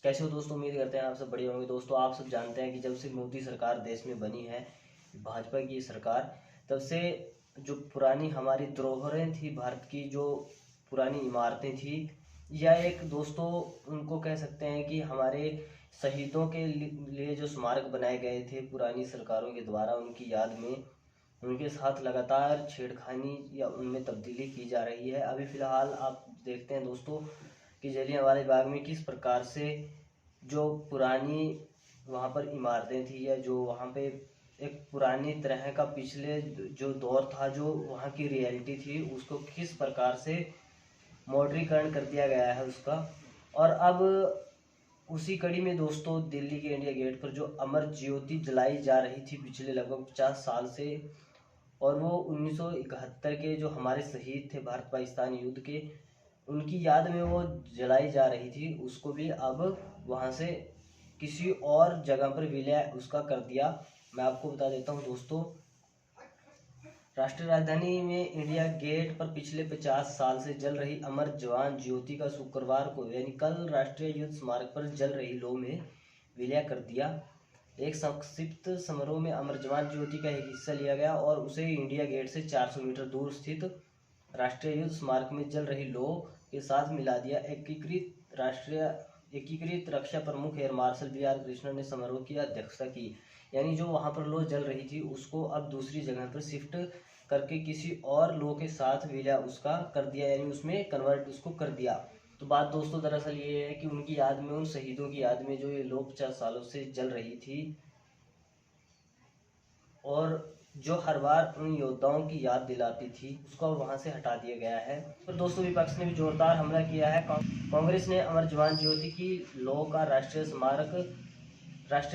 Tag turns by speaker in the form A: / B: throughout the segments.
A: कैसे हो दोस्तों। उम्मीद करते हैं आप सब बढ़िया होंगे। दोस्तों आप सब जानते हैं कि जब से मोदी सरकार देश में बनी है, भाजपा की सरकार, तब से जो पुरानी हमारी धरोहरें थी, भारत की जो पुरानी इमारतें थी, या एक दोस्तों उनको कह सकते हैं कि हमारे शहीदों के लिए जो स्मारक बनाए गए थे पुरानी सरकारों के द्वारा, उनकी याद में उनके साथ लगातार छेड़खानी या उनमें तब्दीली की जा रही है। अभी फ़िलहाल आप देखते हैं दोस्तों कि जलियांवाला बाग में किस प्रकार से जो पुरानी वहाँ पर इमारतें थी, या जो वहाँ पे एक पुरानी तरह का पिछले जो दौर था, जो वहाँ की रियलिटी थी, उसको किस प्रकार से मॉडर्नीकरण कर दिया गया है उसका। और अब उसी कड़ी में दोस्तों दिल्ली के इंडिया गेट पर जो अमर ज्योति जलाई जा रही थी पिछले लगभग 50 साल से, और वो 1971 के जो हमारे शहीद थे भारत पाकिस्तान युद्ध के, उनकी याद में वो जलाई जा रही थी, उसको भी अब वहाँ से किसी और जगह पर विलय उसका कर दिया। मैं आपको बता देता हूँ दोस्तों, राष्ट्रीय राजधानी में इंडिया गेट पर पिछले 50 साल से जल रही अमर जवान ज्योति का शुक्रवार को यानी कल राष्ट्रीय युद्ध स्मारक पर जल रही लौ में विलय कर दिया। एक संक्षिप्त समारोह में अमर जवान ज्योति का एक हिस्सा लिया गया और उसे इंडिया गेट से 400 मीटर दूर स्थित राष्ट्रीय युद्ध स्मारक में जल रही लौ के साथ मिला दिया। एकीकृत रक्षा प्रमुख एयर मार्शल बी.आर. कृष्णन ने समारोह की अध्यक्षता की। यानी जो वहाँ पर लौ जल रही थी उसको अब दूसरी जगह पर शिफ्ट करके किसी और लौ के साथ विलय उसका कर दिया, यानी उसमें कन्वर्ट उसको कर दिया। तो बात दोस्तों दरअसल ये है कि उनकी याद में, उन शहीदों की याद में जो ये लौ 50 सालों से जल रही थी, और जो हर बार उन योद्धाओं की याद दिलाती थी, उसको वहां से हटा दिया गया है। तो दोस्तों विपक्ष ने भी जोरदार हमला किया है। कांग्रेस ने अमर जवान ज्योति की लौ का राष्ट्रीय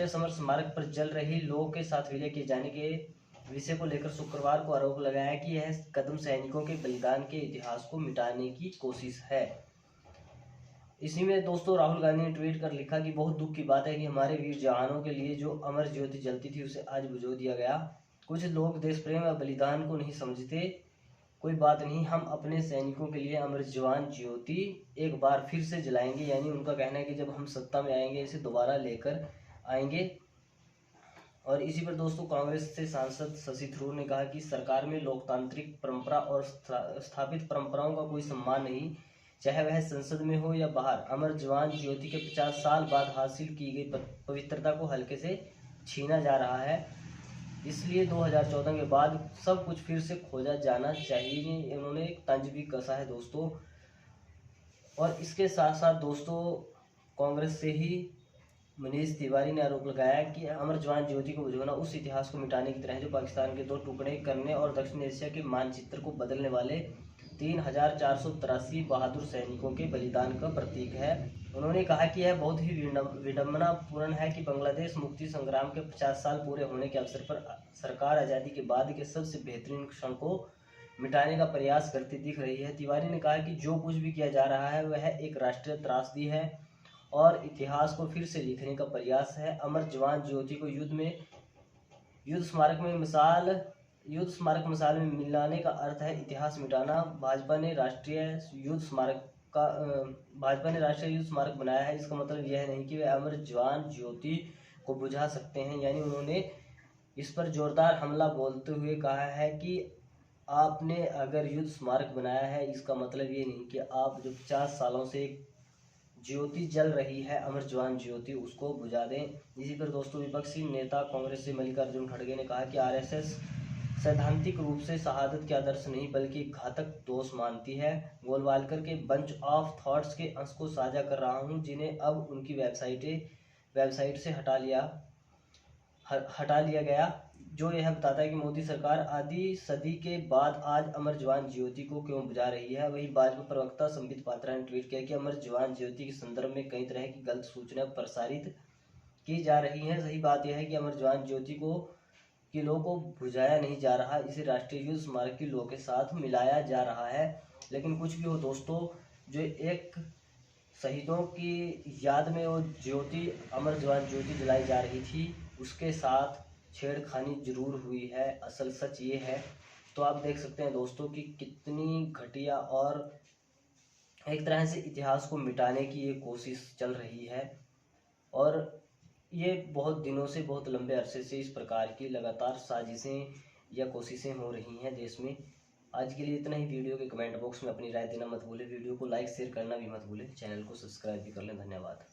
A: समर स्मारक पर जल रही लौ के साथ विलय किए जाने के विषय को लेकर शुक्रवार को आरोप लगाया कि यह कदम सैनिकों के बलिदान के इतिहास को मिटाने की कोशिश है। इसी में दोस्तों राहुल गांधी ने ट्वीट कर लिखा कि बहुत दुख की बात है कि हमारे वीर जवानों के लिए जो अमर ज्योति जलती थी उसे आज बुझा दिया गया। कुछ लोग देश प्रेम और बलिदान को नहीं समझते। कोई बात नहीं, हम अपने सैनिकों के लिए अमर जवान ज्योति एक बार फिर से जलाएंगे। यानी उनका कहना है कि जब हम सत्ता में आएंगे इसे दोबारा लेकर आएंगे। और इसी पर दोस्तों कांग्रेस से सांसद शशि थरूर ने कहा कि सरकार में लोकतांत्रिक परंपरा और स्थापित परंपराओं का कोई सम्मान नहीं, चाहे वह संसद में हो या बाहर। अमर जवान ज्योति के 50 साल बाद हासिल की गई पवित्रता को हल्के से छीना जा रहा है, इसलिए 2014 के बाद सब कुछ फिर से खोजा जाना चाहिए। उन्होंने एक तंज भी कसा है दोस्तों। और इसके साथ साथ दोस्तों कांग्रेस से ही मनीष तिवारी ने आरोप लगाया कि अमर जवान ज्योति को बुझाना उस इतिहास को मिटाने की तरह है जो पाकिस्तान के 2 टुकड़े करने और दक्षिण एशिया के मानचित्र को बदलने वाले 3483 बहादुर सैनिकों के बलिदान का प्रतीक है। उन्होंने कहा कि यह बहुत ही विडम्बनापूर्ण है कि बांग्लादेश मुक्ति संग्राम के 50 साल पूरे होने के अवसर पर सरकार आज़ादी के बाद के सबसे बेहतरीन क्षण को मिटाने का प्रयास करती दिख रही है। तिवारी ने कहा कि जो कुछ भी किया जा रहा है वह एक राष्ट्रीय त्रासदी है और इतिहास को फिर से लिखने का प्रयास है। अमर जवान ज्योति को युद्ध स्मारक मसाल में मिलाने का अर्थ है इतिहास मिटाना। भाजपा ने राष्ट्रीय युद्ध स्मारक बनाया है, इसका मतलब यह नहीं कि वे अमर जवान ज्योति को बुझा सकते हैं। यानी उन्होंने इस पर जोरदार हमला बोलते हुए कहा है कि आपने अगर युद्ध स्मारक बनाया है, इसका मतलब ये नहीं कि आप जो 50 सालों से ज्योति जल रही है अमर जवान ज्योति, उसको बुझा दें। इसी पर दोस्तों विपक्षी नेता कांग्रेस से मल्लिकार्जुन खड़गे ने कहा कि आरएसएस सैद्धांतिक रूप से शहादत के आदर्श नहीं बल्कि घातक दोष मानती है। गोलवालकर के बंच ऑफ थॉट्स के अंश को साझा कर रहा हूं, जिन्हें अब उनकी वेबसाइट से हटा लिया गया, जो यह बताता है कि मोदी सरकार आधी सदी के बाद आज अमर जवान ज्योति को क्यों बुझा रही है। वहीं भाजपा प्रवक्ता संबित पात्रा ने ट्वीट किया कि अमर जवान ज्योति के संदर्भ में कई तरह की गलत सूचना प्रसारित की जा रही हैं। सही बात यह है कि अमर जवान ज्योति की लौ को बुझाया नहीं जा रहा, इसे राष्ट्रीय युद्ध स्मारक की लौ के साथ मिलाया जा रहा है। लेकिन कुछ भी हो दोस्तों, जो एक शहीदों की याद में वो ज्योति अमर जवान ज्योति जलाई जा रही थी, उसके साथ छेड़खानी जरूर हुई है। असल सच ये है। तो आप देख सकते हैं दोस्तों कि कितनी घटिया और एक तरह से इतिहास को मिटाने की ये कोशिश चल रही है। और ये बहुत दिनों से, बहुत लंबे अरसे से इस प्रकार की लगातार साजिशें या कोशिशें हो रही हैं देश में। आज के लिए इतना ही। वीडियो के कमेंट बॉक्स में अपनी राय देना मत भूलें, वीडियो को लाइक शेयर करना भी मत भूलें, चैनल को सब्सक्राइब भी कर लें। धन्यवाद।